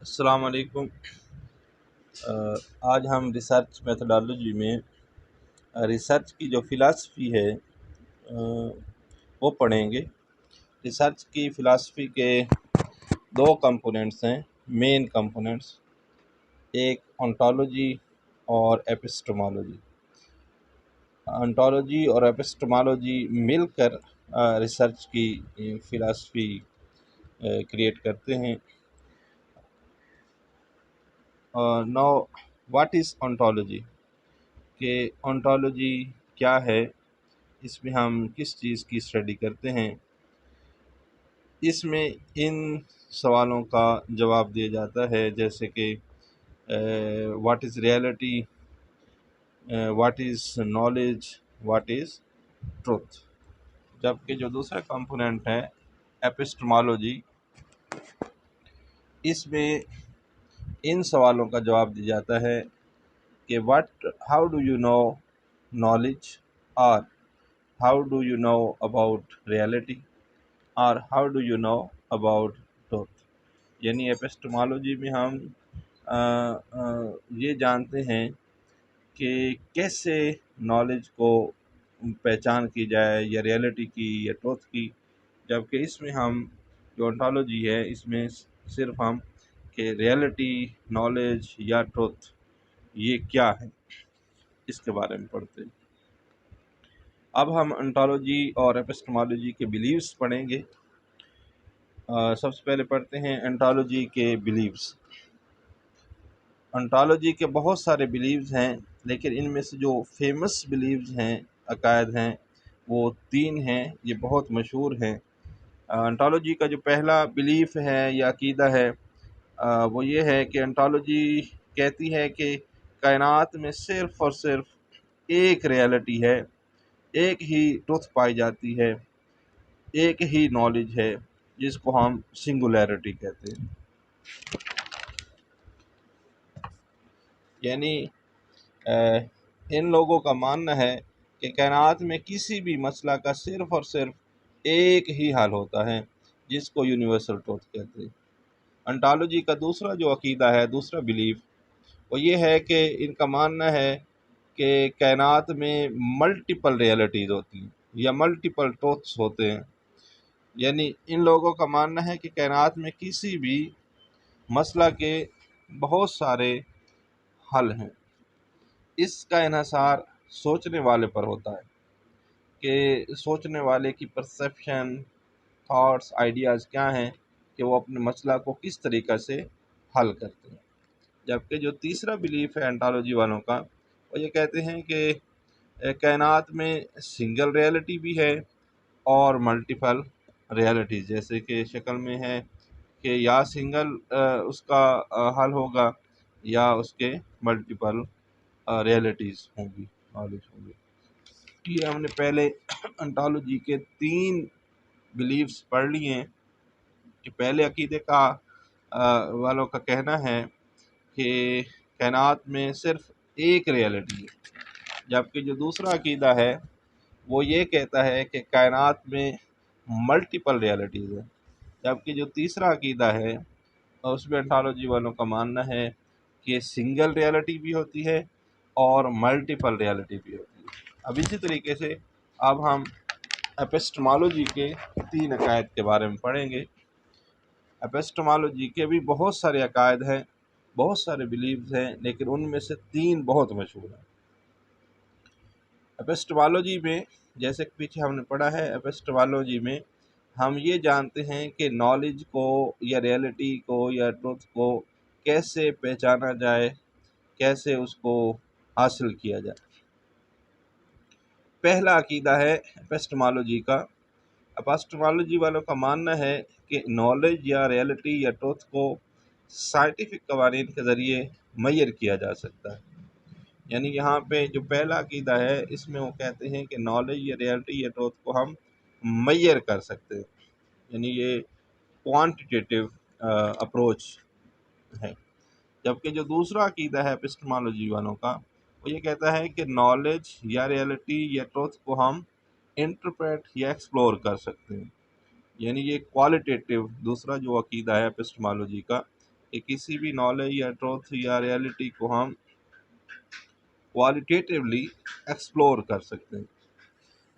السلام علیکم۔ آج ہم ریسرچ میتھڈالوجی میں ریسرچ کی جو فلاسفی ہے وہ پڑھیں گے۔ ریسرچ کی فلاسفی کے دو کمپوننٹس ہیں، مین کمپوننٹس، ایک انٹالوجی اور ایپسٹمالوجی۔ انٹالوجی اور ایپسٹمالوجی مل کر ریسرچ کی فلاسفی کریٹ کرتے ہیں۔ نو واٹ از انٹالوجی، کہ انٹالوجی کیا ہے، اس میں ہم کس چیز کی اسٹڈی کرتے ہیں۔ اس میں ان سوالوں کا جواب دیا جاتا ہے جیسے کہ what is reality, what is knowledge, what is truth. جبکہ جو دوسرا کمپوننٹ ہے ایپسٹمالوجی، اس میں ان سوالوں کا جواب دیا جاتا ہے کہ how do you know knowledge, اور how do you know about reality, اور how do you know about truth. یعنی ایپسٹمالوجی میں ہم یہ جانتے ہیں کہ کیسے نالج کو پہچان کی جائے، یا ریئلٹی کی یا ٹروتھ کی، جبکہ اس میں ہم جو انٹالوجی ہے اس میں صرف ہم کہ ریئلٹی، نالج یا ٹروتھ یہ کیا ہے اس کے بارے میں پڑھتے ہیں۔ اب ہم انٹالوجی اور ایپسٹمالوجی کے بلیوز پڑھیں گے۔ سب سے پہلے پڑھتے ہیں انٹالوجی کے بلیوز۔ انٹالوجی کے بہت سارے بلیوز ہیں، لیکن ان میں سے جو فیمس بلیوز ہیں، عقائد ہیں، وہ تین ہیں، یہ بہت مشہور ہیں۔ انٹالوجی کا جو پہلا بلیف ہے یا عقیدہ ہے وہ یہ ہے کہ انٹالوجی کہتی ہے کہ کائنات میں صرف اور صرف ایک ریئلٹی ہے، ایک ہی ٹروتھ پائی جاتی ہے، ایک ہی نالج ہے، جس کو ہم سنگولیرٹی کہتے ہیں۔ یعنی ان لوگوں کا ماننا ہے کہ کائنات میں کسی بھی مسئلہ کا صرف اور صرف ایک ہی حل ہوتا ہے، جس کو یونیورسل ٹروتھ کہتے ہیں۔ انٹالوجی کا دوسرا جو عقیدہ ہے، دوسرا بلیف، وہ یہ ہے کہ ان کا ماننا ہے کہ کائنات میں ملٹیپل ریئلٹیز ہوتی ہیں یا ملٹیپل ٹروتھس ہوتے ہیں۔ یعنی ان لوگوں کا ماننا ہے کہ کائنات میں کسی بھی مسئلہ کے بہت سارے حل ہیں۔ اس کا انحصار سوچنے والے پر ہوتا ہے کہ سوچنے والے کی پرسیپشن، تھاٹس، آئیڈیاز کیا ہیں کہ وہ اپنے مسئلہ کو کس طریقہ سے حل کرتے ہیں۔ جبکہ جو تیسرا بلیف ہے انٹالوجی والوں کا، وہ یہ کہتے ہیں کہ کائنات میں سنگل ریئلٹی بھی ہے اور ملٹیپل ریئلٹیز، جیسے کہ شکل میں ہے کہ یا سنگل اس کا حل ہوگا یا اس کے ملٹیپل ریئلٹیز ہوں گی، نالج ہوں گی۔ یہ ہم نے پہلے انٹالوجی کے تین بلیفز پڑھ لیے ہیں کہ پہلے عقیدے کا والوں کا کہنا ہے کہ کائنات میں صرف ایک ریئلٹی ہے، جبکہ جو دوسرا عقیدہ ہے وہ یہ کہتا ہے کہ کائنات میں ملٹیپل ریئلٹیز ہیں، جبکہ جو تیسرا عقیدہ ہے اس میں انٹالوجی والوں کا ماننا ہے کہ سنگل ریئلٹی بھی ہوتی ہے اور ملٹیپل ریئلٹی بھی ہوتی ہے۔ اب اسی طریقے سے اب ہم ایپسٹمالوجی کے تین عقائد کے بارے میں پڑھیں گے۔ ایپسٹمالوجی کے بھی بہت سارے عقائد ہیں، بہت سارے بلیوز ہیں، لیکن ان میں سے تین بہت مشہور ہیں۔ ایپسٹمالوجی میں جیسے کہ پیچھے ہم نے پڑھا ہے، ایپسٹمالوجی میں ہم یہ جانتے ہیں کہ نالج کو یا ریئلٹی کو یا ٹروتھ کو کیسے پہچانا جائے، کیسے اس کو حاصل کیا جائے۔ پہلا عقیدہ ہے ایپسٹمالوجی کا۔ ایپسٹمالوجی والوں کا ماننا ہے کہ نالج یا ریئلٹی یا ٹروتھ کو سائنٹیفک قوانین کے ذریعے میئر کیا جا سکتا ہے۔ یعنی یہاں پہ جو پہلا عقیدہ ہے اس میں وہ کہتے ہیں کہ نالج یا ریئلٹی یا ٹروتھ کو ہم میئر کر سکتے ہیں، یعنی یہ کوانٹیٹیو اپروچ ہے۔ جبکہ جو دوسرا عقیدہ ہے ایپسٹمالوجی والوں کا، وہ یہ کہتا ہے کہ نالج یا ریئلٹی یا ٹروتھ کو ہم انٹرپریٹ یا ایکسپلور کر سکتے ہیں، یعنی یہ کوالٹیٹیو دوسرا جو عقیدہ ہے ایپسٹمالوجی کا، کہ کسی بھی نالج یا ٹروتھ یا ریالٹی کو ہم کوالٹیٹیولی ایکسپلور کر سکتے ہیں،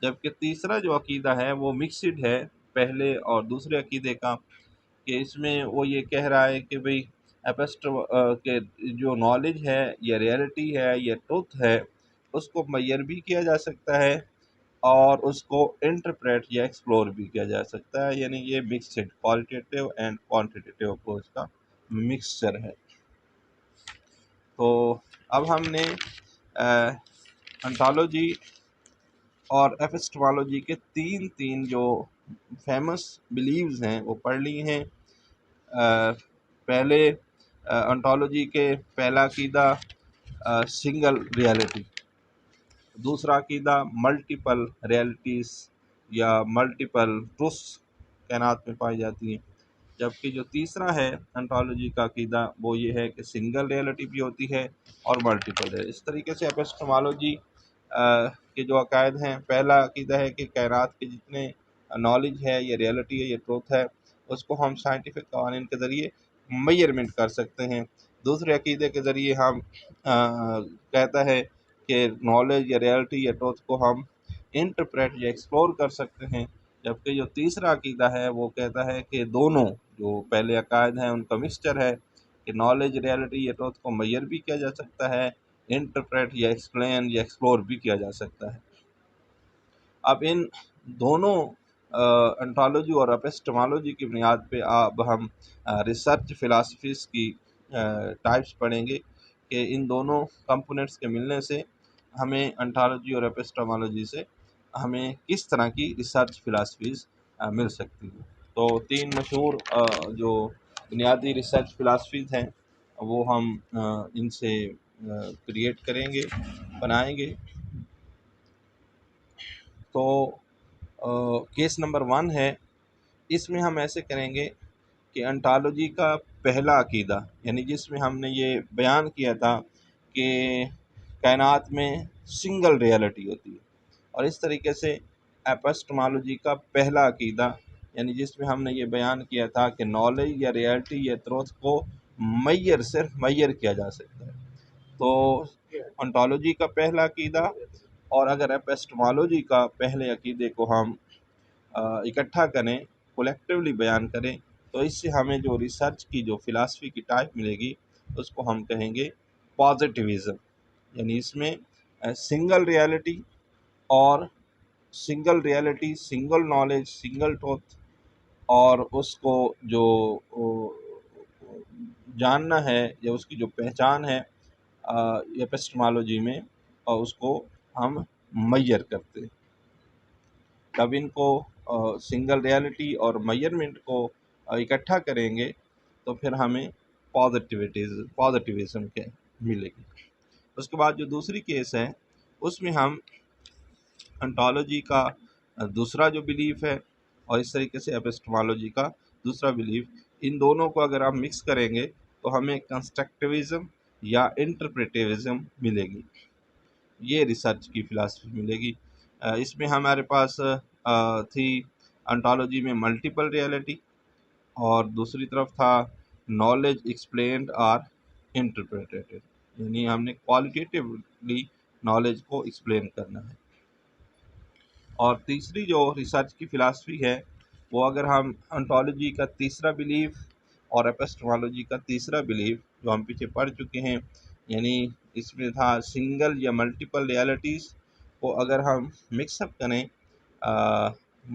جبکہ تیسرا جو عقیدہ ہے وہ مکسڈ ہے پہلے اور دوسرے عقیدے کا، کہ اس میں وہ یہ کہہ رہا ہے کہ بھئی کہ جو نالج ہے یا ریالٹی ہے یا ٹروتھ ہے اس کو میئر بھی کیا جا سکتا ہے اور اس کو انٹرپریٹ یا ایکسپلور بھی کیا جا سکتا ہے، یعنی یہ mixed qualitative and quantitative approach کا مکسچر ہے۔ تو اب ہم نے انٹالوجی اور ایپسٹمالوجی کے تین جو فیمس بلیوز ہیں وہ پڑھ لی ہیں۔ پہلے انٹالوجی کے پہلا عقیدہ سنگل ریالٹی، دوسرا عقیدہ ملٹیپل ریالٹیز یا ملٹیپل ٹروث کائنات میں پائی جاتی ہیں، جبکہ جو تیسرا ہے انٹالوجی کا عقیدہ وہ یہ ہے کہ سنگل ریالٹی بھی ہوتی ہے اور ملٹیپل ہے۔ اس طریقے سے ایپسٹمالوجی کے جو عقائد ہیں، پہلا عقیدہ ہے کہ کائنات کے جتنے نالج ہے یا ریالٹی ہے یا ٹروتھ ہے اس کو ہم سائنٹیفک قوانین کے ذریعے میئرمنٹ کر سکتے ہیں۔ دوسرے عقیدے کے ذریعے ہم کہتا ہے کہ نالج یا ریالٹی یا ٹروتھ کو ہم انٹرپریٹ یا ایکسپلور کر سکتے ہیں، جبکہ جو تیسرا عقیدہ ہے وہ کہتا ہے کہ دونوں جو پہلے عقائد ہیں ان کا مکسچر ہے، کہ نالج ریالٹی یا ٹروتھ کو میئر بھی کیا جا سکتا ہے، انٹرپریٹ یا ایکسپلین یا ایکسپلور بھی کیا جا سکتا ہے۔ اب ان دونوں انٹالوجی اور ایپسٹمالوجی کی بنیاد پہ اب ہم ریسرچ فلاسفیز کی ٹائپس پڑھیں گے کہ ان دونوں کمپوننٹس کے ملنے سے ہمیں انٹالوجی اور ایپسٹمالوجی سے ہمیں کس طرح کی ریسرچ فلاسفیز مل سکتی ہیں۔ تو تین مشہور جو بنیادی ریسرچ فلاسفیز ہیں وہ ہم ان سے کریٹ کریں گے، بنائیں گے۔ تو کیس نمبر 1 ہے، اس میں ہم ایسے کریں گے کہ انٹالوجی کا پہلا عقیدہ، یعنی جس میں ہم نے یہ بیان کیا تھا کہ کائنات میں سنگل ریالٹی ہوتی ہے، اور اس طریقے سے ایپسٹمالوجی کا پہلا عقیدہ، یعنی جس میں ہم نے یہ بیان کیا تھا کہ نالج یا ریالٹی یا ٹروتھ کو صرف میئر کیا جا سکتا ہے۔ تو انٹالوجی کا پہلا عقیدہ اور اگر ایپسٹمالوجی کا پہلے عقیدے کو ہم اکٹھا کریں، کولیکٹیولی بیان کریں، تو اس سے ہمیں جو ریسرچ کی جو فلاسفی کی ٹائپ ملے گی اس کو ہم کہیں گے پازیٹیوزم، یعنی اس میں سنگل ریالٹی اور سنگل نالج، سنگل ٹروتھ، اور اس کو جو جاننا ہے یا اس کی جو پہچان ہے ایپسٹمالوجی میں، اور اس کو ہم میئر کرتے ہیں۔ جب ان کو سنگل ریالٹی اور میئرمنٹ کو اکٹھا کریں گے تو پھر ہمیں پازیٹیوزم کے ملے گی۔ اس کے بعد جو دوسری کیس ہے اس میں ہم انٹالوجی کا دوسرا جو بلیف ہے اور اس طریقے سے ایپسٹمالوجی کا دوسرا بلیف، ان دونوں کو اگر ہم مکس کریں گے تو ہمیں کنسٹرکٹیوزم یا انٹرپریٹیوزم ملے گی، یہ ریسرچ کی فلاسفی ملے گی۔ اس میں ہمارے پاس تھی انٹالوجی میں ملٹیپل ریالٹی، اور دوسری طرف تھا نالج ایکسپلینڈ اور انٹرپریٹیڈ، یعنی ہم نے کوالٹیٹیولی نالج کو ایکسپلین کرنا ہے۔ اور تیسری جو ریسرچ کی فلاسفی ہے وہ اگر ہم انٹالوجی کا تیسرا بلیف اور ایپسٹمالوجی کا تیسرا بلیف جو ہم پیچھے پڑھ چکے ہیں، یعنی اس میں تھا سنگل یا ملٹیپل ریالٹیز کو اگر ہم مکس اپ کریں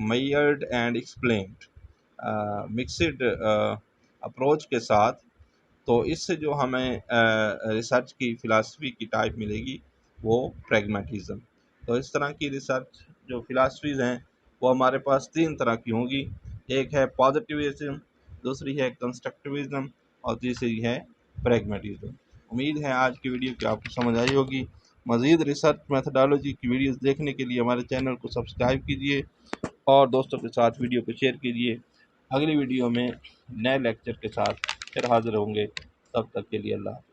میئرڈ اینڈ ایکسپلینڈ مکسڈ اپروچ کے ساتھ، تو اس سے جو ہمیں ریسرچ کی فلاسفی کی ٹائپ ملے گی وہ پریگمیٹزم۔ تو اس طرح کی ریسرچ جو فلاسفیز ہیں وہ ہمارے پاس تین طرح کی ہوں گی، ایک ہے پازیٹیوزم، دوسری ہے کنسٹرکٹیوزم، اور تیسری ہے پریگمیٹزم۔ امید ہے آج کی ویڈیو کی آپ کو سمجھ آئی ہوگی۔ مزید ریسرچ میتھڈالوجی کی ویڈیوز دیکھنے کے لیے ہمارے چینل کو سبسکرائب کیجیے اور دوستوں کے ساتھ ویڈیو کو شیئر کیجیے۔ اگلی ویڈیو میں نئے لیکچر کے ساتھ پھر حاضر ہوں گے، تب تک کے لیے اللہ حافظ۔